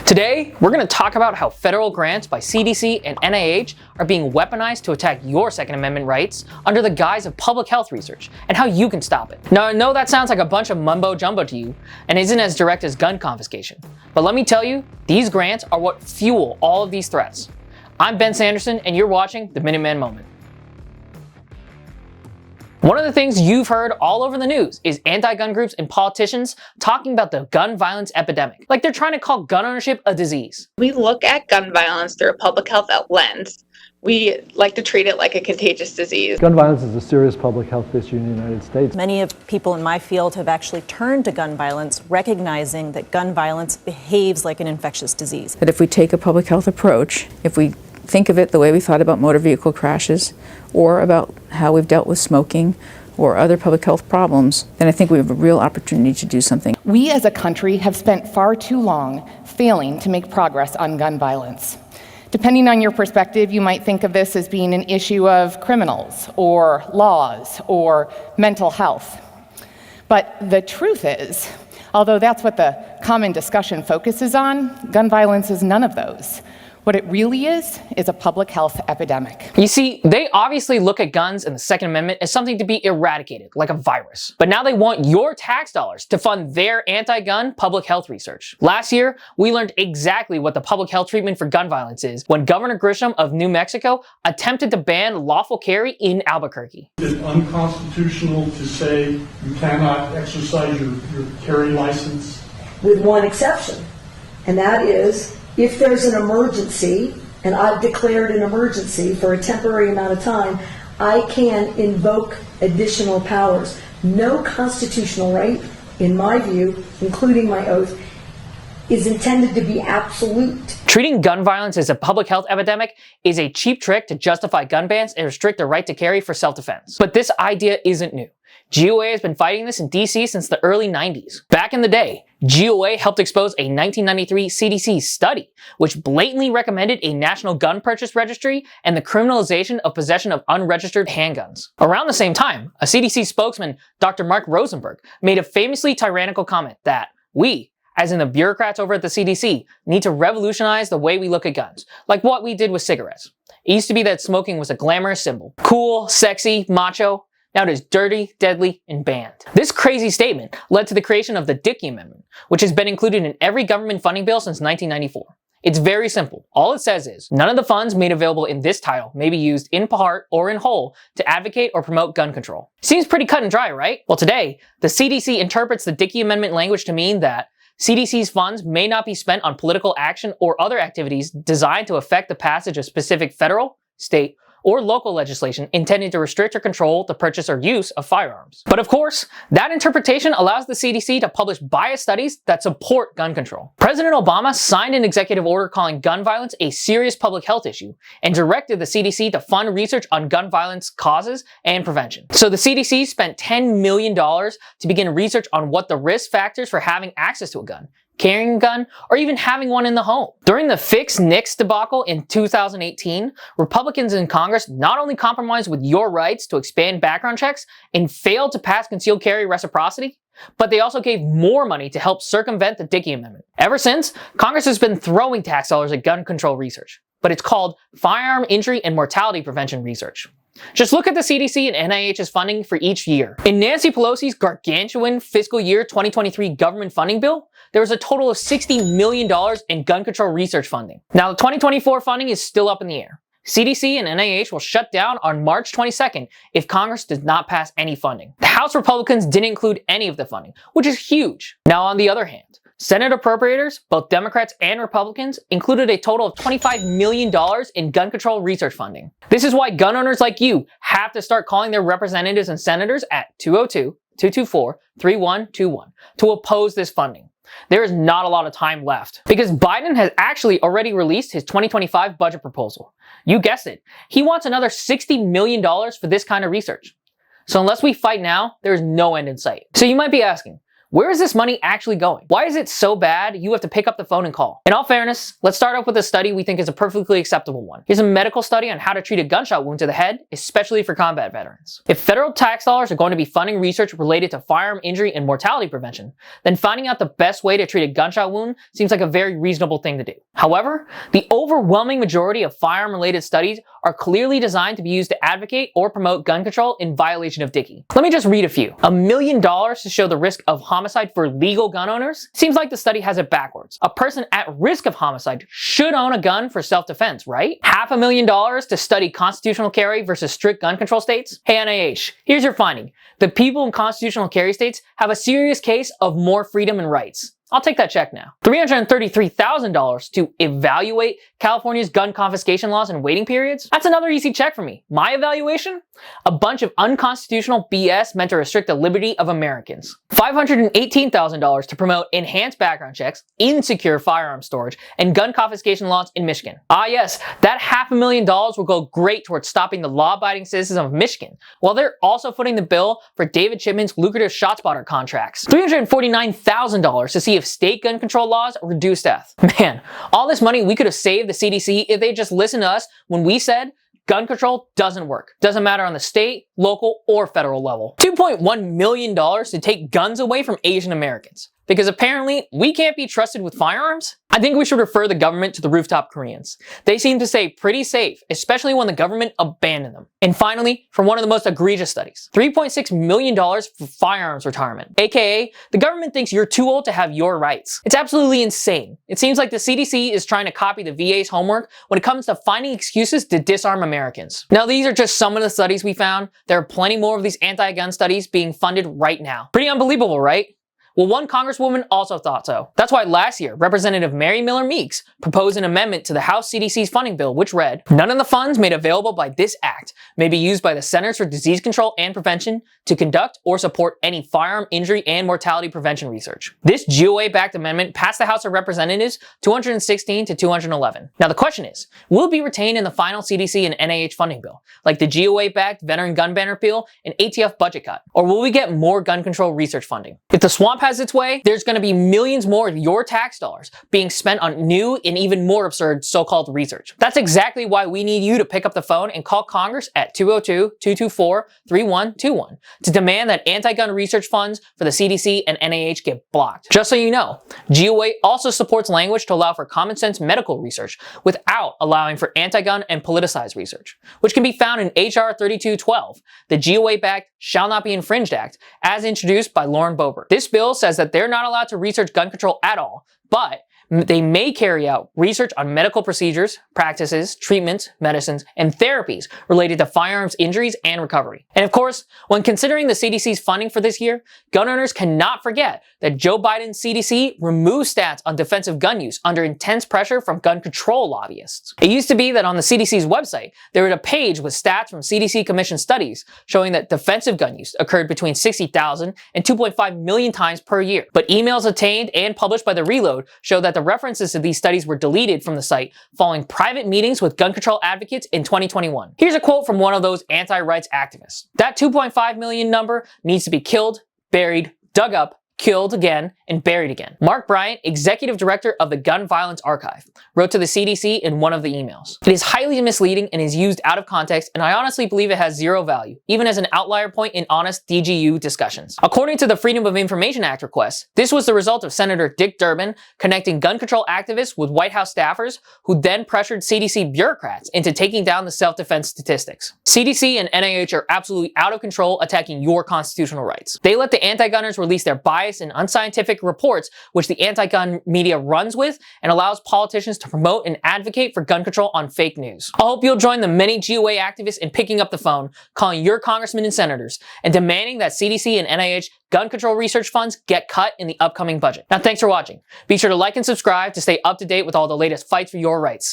Today, we're going to talk about how federal grants by CDC and NIH are being weaponized to attack your Second Amendment rights under the guise of public health research, and how you can stop it. Now, I know that sounds like a bunch of mumbo jumbo to you, and isn't as direct as gun confiscation. But let me tell you, these grants are what fuel all of these threats. I'm Ben Sanderson, and you're watching the Minuteman Moment. One of the things you've heard all over the news is anti-gun groups and politicians talking about the gun violence epidemic, like they're trying to call gun ownership a disease. We look at gun violence through a public health lens. We like to treat it like a contagious disease. Gun violence is a serious public health issue in the United States. Many of people in my field have actually turned to gun violence, recognizing that gun violence behaves like an infectious disease. That if we take a public health approach, if we think of it the way we thought about motor vehicle crashes, or about how we've dealt with smoking or other public health problems, then I think we have a real opportunity to do something. We as a country have spent far too long failing to make progress on gun violence. Depending on your perspective, you might think of this as being an issue of criminals, or laws, or mental health. But the truth is, although that's what the common discussion focuses on, gun violence is none of those. What it really is a public health epidemic. You see, they obviously look at guns and the Second Amendment as something to be eradicated, like a virus. But now they want your tax dollars to fund their anti-gun public health research. Last year, we learned exactly what the public health treatment for gun violence is when Governor Grisham of New Mexico attempted to ban lawful carry in Albuquerque. It's unconstitutional to say you cannot exercise your carry license. With one exception, and that is if there's an emergency, and I've declared an emergency for a temporary amount of time, I can invoke additional powers. No constitutional right, in my view, including my oath, is intended to be absolute. Treating gun violence as a public health epidemic is a cheap trick to justify gun bans and restrict the right to carry for self-defense. But this idea isn't new. GOA has been fighting this in DC since the early 90s. Back in the day, GOA helped expose a 1993 CDC study, which blatantly recommended a national gun purchase registry and the criminalization of possession of unregistered handguns. Around the same time, a CDC spokesman, Dr. Mark Rosenberg, made a famously tyrannical comment that we, as in the bureaucrats over at the CDC, need to revolutionize the way we look at guns, like what we did with cigarettes. It used to be that smoking was a glamorous symbol. Cool, sexy, macho. Now it is dirty, deadly, and banned. This crazy statement led to the creation of the Dickey Amendment, which has been included in every government funding bill since 1994. It's very simple. All it says is, none of the funds made available in this title may be used in part or in whole to advocate or promote gun control. Seems pretty cut and dry, right? Well, today, the CDC interprets the Dickey Amendment language to mean that CDC's funds may not be spent on political action or other activities designed to affect the passage of specific federal, state, or local legislation intended to restrict or control the purchase or use of firearms. But of course, that interpretation allows the CDC to publish biased studies that support gun control. President Obama signed an executive order calling gun violence a serious public health issue and directed the CDC to fund research on gun violence causes and prevention. So the CDC spent $10 million to begin research on what the risk factors for having access to a gun, carrying a gun, or even having one in the home. During the Fix Nix debacle in 2018, Republicans in Congress not only compromised with your rights to expand background checks and failed to pass concealed carry reciprocity, but they also gave more money to help circumvent the Dickey Amendment. Ever since, Congress has been throwing tax dollars at gun control research, but it's called Firearm Injury and Mortality Prevention Research. Just look at the CDC and NIH's funding for each year. In Nancy Pelosi's gargantuan fiscal year 2023 government funding bill, there was a total of $60 million in gun control research funding. Now, the 2024 funding is still up in the air. CDC and NIH will shut down on March 22nd if Congress does not pass any funding. The House Republicans didn't include any of the funding, which is huge. Now, on the other hand, Senate appropriators, both Democrats and Republicans, included a total of $25 million in gun control research funding. This is why gun owners like you have to start calling their representatives and senators at 202-224-3121 to oppose this funding. There is not a lot of time left because Biden has actually already released his 2025 budget proposal. You guessed it. He wants another $60 million for this kind of research. So unless we fight now, there is no end in sight. So you might be asking, where is this money actually going? Why is it so bad you have to pick up the phone and call? In all fairness, let's start off with a study we think is a perfectly acceptable one. Here's a medical study on how to treat a gunshot wound to the head, especially for combat veterans. If federal tax dollars are going to be funding research related to firearm injury and mortality prevention, then finding out the best way to treat a gunshot wound seems like a very reasonable thing to do. However, the overwhelming majority of firearm-related studies are clearly designed to be used to advocate or promote gun control in violation of Dickey. Let me just read a few. $1 million to show the risk of homicide for legal gun owners? Seems like the study has it backwards. A person at risk of homicide should own a gun for self-defense, right? $500,000 to study constitutional carry versus strict gun control states? Hey NIH, here's your finding. The people in constitutional carry states have a serious case of more freedom and rights. I'll take that check now. $333,000 to evaluate California's gun confiscation laws and waiting periods? That's another easy check for me. My evaluation? A bunch of unconstitutional BS meant to restrict the liberty of Americans. $518,000 to promote enhanced background checks, insecure firearm storage, and gun confiscation laws in Michigan. Ah yes, that $500,000 will go great towards stopping the law-abiding citizens of Michigan, while they're also footing the bill for David Chipman's lucrative ShotSpotter contracts. $349,000 to see if state gun control laws reduce death. Man, all this money we could have saved the CDC if they just listened to us when we said gun control doesn't work. Doesn't matter on the state, local, or federal level. $2.1 million to take guns away from Asian Americans. Because apparently we can't be trusted with firearms? I think we should refer the government to the rooftop Koreans. They seem to stay pretty safe, especially when the government abandoned them. And finally, for one of the most egregious studies, $3.6 million for firearms retirement. AKA, the government thinks you're too old to have your rights. It's absolutely insane. It seems like the CDC is trying to copy the VA's homework when it comes to finding excuses to disarm Americans. Now, these are just some of the studies we found. There are plenty more of these anti-gun studies being funded right now. Pretty unbelievable, right? Well, one congresswoman also thought so. That's why last year, Representative Mary Miller Meeks proposed an amendment to the House CDC's funding bill, which read, "None of the funds made available by this act may be used by the Centers for Disease Control and Prevention to conduct or support any firearm injury and mortality prevention research." This GOA-backed amendment passed the House of Representatives 216 to 211. Now the question is, will it be retained in the final CDC and NIH funding bill, like the GOA-backed veteran gun ban repeal and ATF budget cut? Or will we get more gun control research funding? If the swamp has its way, there's going to be millions more of your tax dollars being spent on new and even more absurd so-called research. That's exactly why we need you to pick up the phone and call Congress at 202-224-3121 to demand that anti-gun research funds for the CDC and NIH get blocked. Just so you know, GOA also supports language to allow for common sense medical research without allowing for anti-gun and politicized research, which can be found in HR 3212, the GOA-backed Shall Not Be Infringed Act, as introduced by Lauren Boebert. This bill says that they're not allowed to research gun control at all, but they may carry out research on medical procedures, practices, treatments, medicines, and therapies related to firearms injuries and recovery. And of course, when considering the CDC's funding for this year, gun owners cannot forget that Joe Biden's CDC removes stats on defensive gun use under intense pressure from gun control lobbyists. It used to be that on the CDC's website, there was a page with stats from CDC commissioned studies showing that defensive gun use occurred between 60,000 and 2.5 million times per year. But emails obtained and published by The Reload show that the references to these studies were deleted from the site following private meetings with gun control advocates in 2021. Here's a quote from one of those anti-rights activists. "That 2.5 million number needs to be killed, buried, dug up, killed again, and buried again." Mark Bryant, executive director of the Gun Violence Archive, wrote to the CDC in one of the emails. "It is highly misleading and is used out of context, and I honestly believe it has zero value, even as an outlier point in honest DGU discussions." According to the Freedom of Information Act request, this was the result of Senator Dick Durbin connecting gun control activists with White House staffers who then pressured CDC bureaucrats into taking down the self-defense statistics. CDC and NIH are absolutely out of control attacking your constitutional rights. They let the anti-gunners release their bias and unscientific reports which the anti-gun media runs with and allows politicians to promote and advocate for gun control on fake news. I hope you'll join the many GOA activists in picking up the phone, calling your congressmen and senators, and demanding that CDC and NIH gun control research funds get cut in the upcoming budget. Now thanks for watching. Be sure to like and subscribe to stay up to date with all the latest fights for your rights.